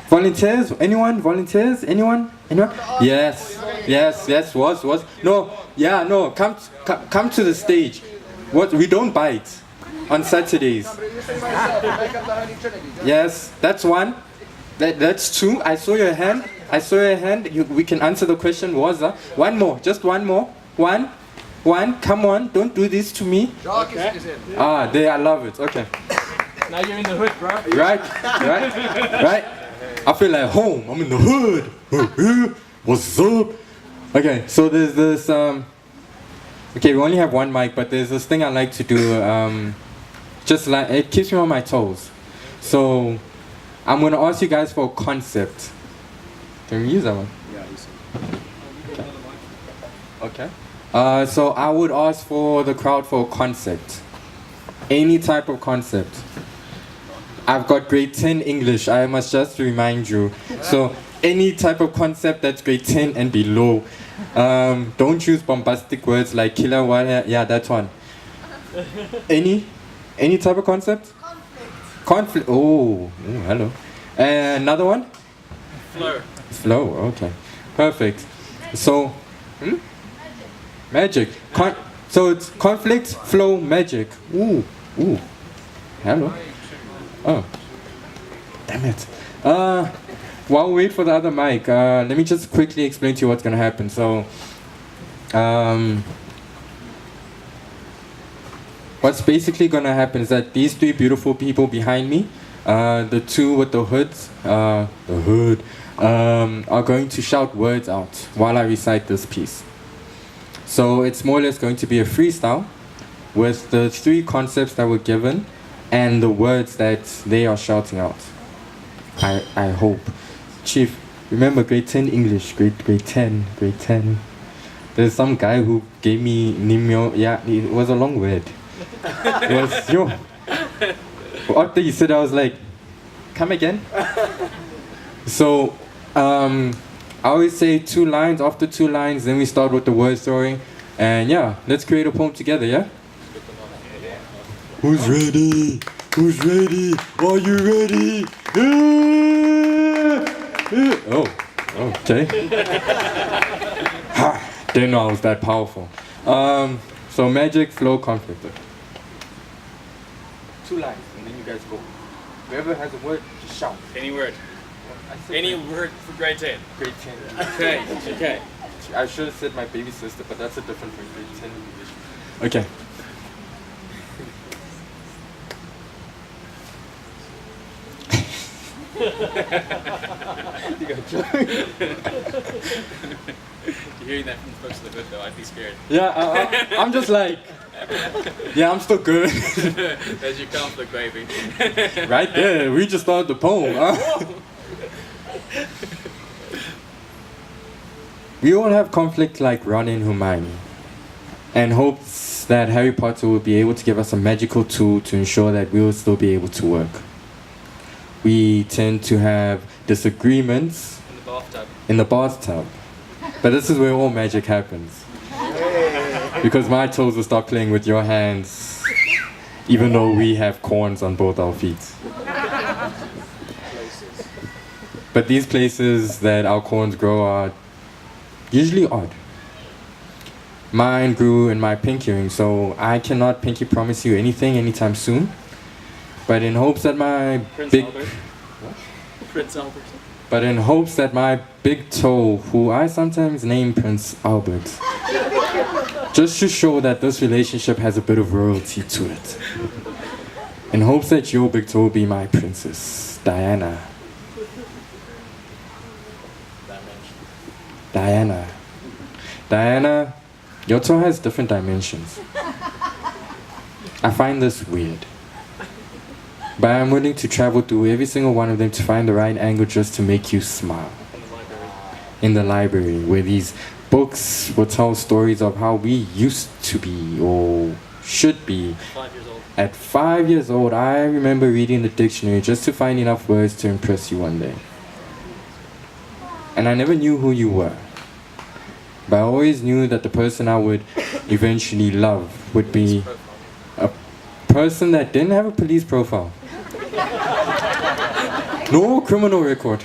Volunteers? Anyone? Volunteers? Anyone? Anyone? Yes. Yes. Was. No. Yeah. No. Come to the stage. What? We don't bite on Saturdays. Yes. That's one. That's two. I saw your hand. We can answer the question. Was one more? Just one more. One. Come on. Don't do this to me. Okay. There. I love it. Okay. Now you're in the hood, bro. Right. I feel like home. I'm in the hood. What's up? Okay, so there's this. Okay, we only have one mic, but there's this thing I like to do. Just like it keeps me on my toes. So I'm gonna ask you guys for a concept. Can we use that one? Yeah, use it. Okay. So I would ask for the crowd for a concept. Any type of concept. I've got grade 10 English, I must just remind you. So any type of concept that's grade 10 and below. Don't use bombastic words like killer, yeah, that one. Any type of concept? Conflict. Oh, hello. Another one? Flow, okay. Perfect. So, magic. So it's conflict, flow, magic. Ooh. Hello. Oh, damn it. While we wait for the other mic, let me just quickly explain to you what's gonna happen. So, what's basically gonna happen is that these three beautiful people behind me, the two with the hoods, are going to shout words out while I recite this piece. So it's more or less going to be a freestyle with the three concepts that were given and the words that they are shouting out. I hope. Chief, remember grade 10 English, grade 10. There's some guy who gave me Nimyo, yeah, it was a long word. It was, yo. After you said, I was like, come again? So, I always say 2 lines, after 2 lines, then we start with the word story. And yeah, let's create a poem together, yeah? Who's ready? Are you ready? Oh, okay. Didn't know I was that powerful. So magic, flow, conflict. 2 lines, and then you guys go. Whoever has a word, just shout. Any word. Any word for grade 10. Grade 10. Okay. I should have said my baby sister, but that's a different from grade 10 English. Okay. You got joke. You're hearing that from the folks in the hood, though, I'd be scared. Yeah, I'm just like, yeah, I'm still good. There's your conflict, baby. Right there, we just started the poem. Huh? We all have conflict like Ron and Hermione, and hopes that Harry Potter will be able to give us a magical tool to ensure that we will still be able to work. We tend to have disagreements in the bathtub. But this is where all magic happens. Because my toes will start playing with your hands, even though we have corns on both our feet. But these places that our corns grow are usually odd. Mine grew in my pinky ring, so I cannot pinky promise you anything anytime soon. But in hopes that my But in hopes that my big toe, who I sometimes name Prince Albert, just to show that this relationship has a bit of royalty to it. In hopes that your big toe will be my princess, Diana. Diana, your toe has different dimensions. I find this weird. But I'm willing to travel through every single one of them to find the right angle just to make you smile. In the library, where these books will tell stories of how we used to be or should be. 5 years old. At 5 years old, I remember reading the dictionary just to find enough words to impress you one day. And I never knew who you were. But I always knew that the person I would eventually love would be a person that didn't have a police profile. No criminal record.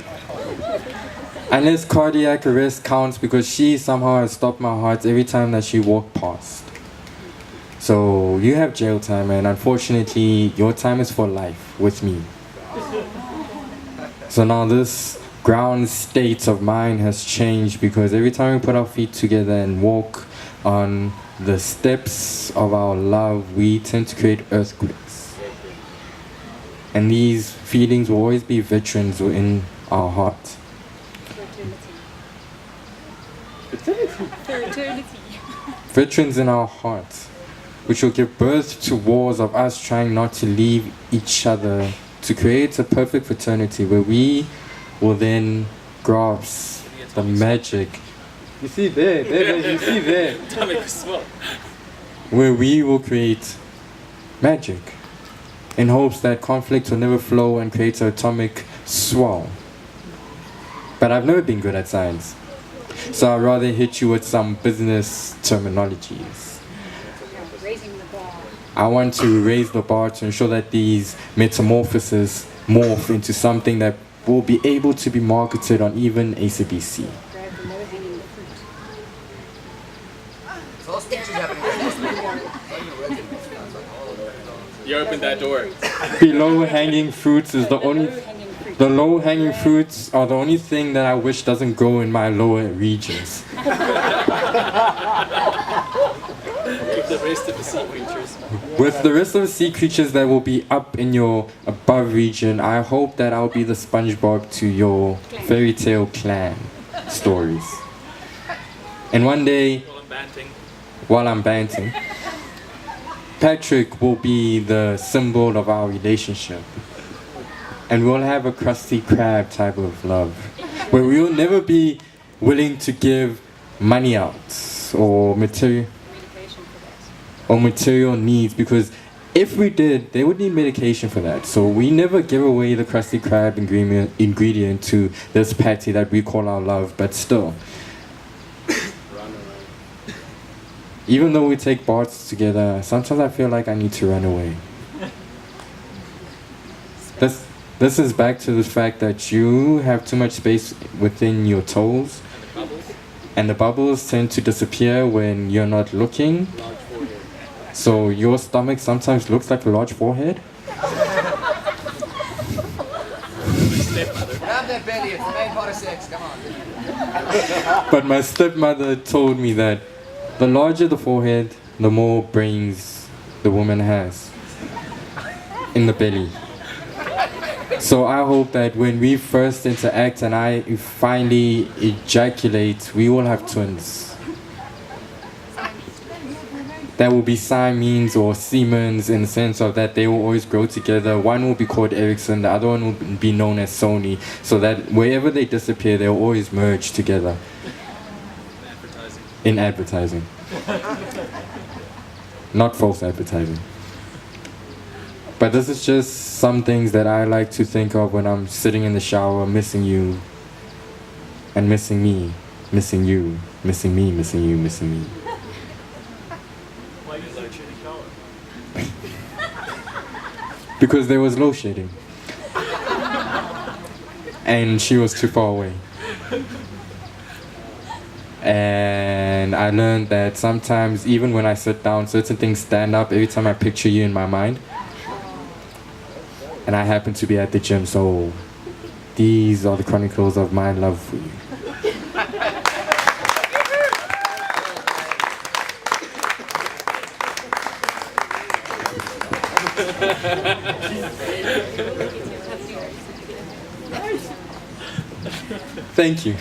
Unless cardiac arrest counts because she somehow has stopped my heart every time that she walked past. So you have jail time, and unfortunately your time is for life with me. So now this ground state of mine has changed because every time we put our feet together and walk on the steps of our love, we tend to create earthquakes. And these feelings will always be veterans within our heart. For eternity. Veterans in our hearts, which will give birth to wars of us trying not to leave each other to create a perfect fraternity where we will then grasp the magic. You see there, you see there. Atomic swell. Where we will create magic in hopes that conflict will never flow and create an atomic swell. But I've never been good at science, so I'd rather hit you with some business terminologies. Raising the bar. I want to raise the bar to ensure that these metamorphoses morph into something that will be able to be marketed on even ACBC. Grab the low-hanging fruit. You opened that door. Below hanging fruits is the only. Low-hanging fruit. The low hanging fruits are the only thing that I wish doesn't grow in my lower regions. Keep the rest of the sea creatures. With the rest of the sea creatures that will be up in your above region, I hope that I'll be the SpongeBob to your fairy tale clan stories. And one day, While I'm banting. while I'm banting, Patrick will be the symbol of our relationship. And we'll have a Krusty Krab type of love, where we will never be willing to give money out or material Medication for that. or material needs, because if we did, they would need medication for that. So we never give away the Krusty Krab ingredient to this patty that we call our love, but still. Even though we take baths together, sometimes I feel like I need to run away. This is back to the fact that you have too much space within your toes, Bubbles. and the bubbles tend to disappear when you're not looking. Large forehead. So your stomach sometimes looks like a large forehead. Stepmother. Grab that belly, it's the main part of sex, come on. But my stepmother told me that the larger the forehead, the more brains the woman has in the belly. So I hope that when we first interact and I finally ejaculate, we will have twins. That will be Siamese or Siemens, in the sense of that they will always grow together. One will be called Ericsson, the other one will be known as Sony, so that wherever they disappear, they'll always merge together Advertising. in advertising. Not false advertising. But this is just some things that I like to think of when I'm sitting in the shower, missing you, and missing me, missing you, missing me, missing you, missing me. Why you load shedding shower? Because there was load shedding. And she was too far away. And I learned that sometimes, even when I sit down, certain things stand up every time I picture you in my mind. And I happen to be at the gym, so these are the chronicles of my love for you. Thank you.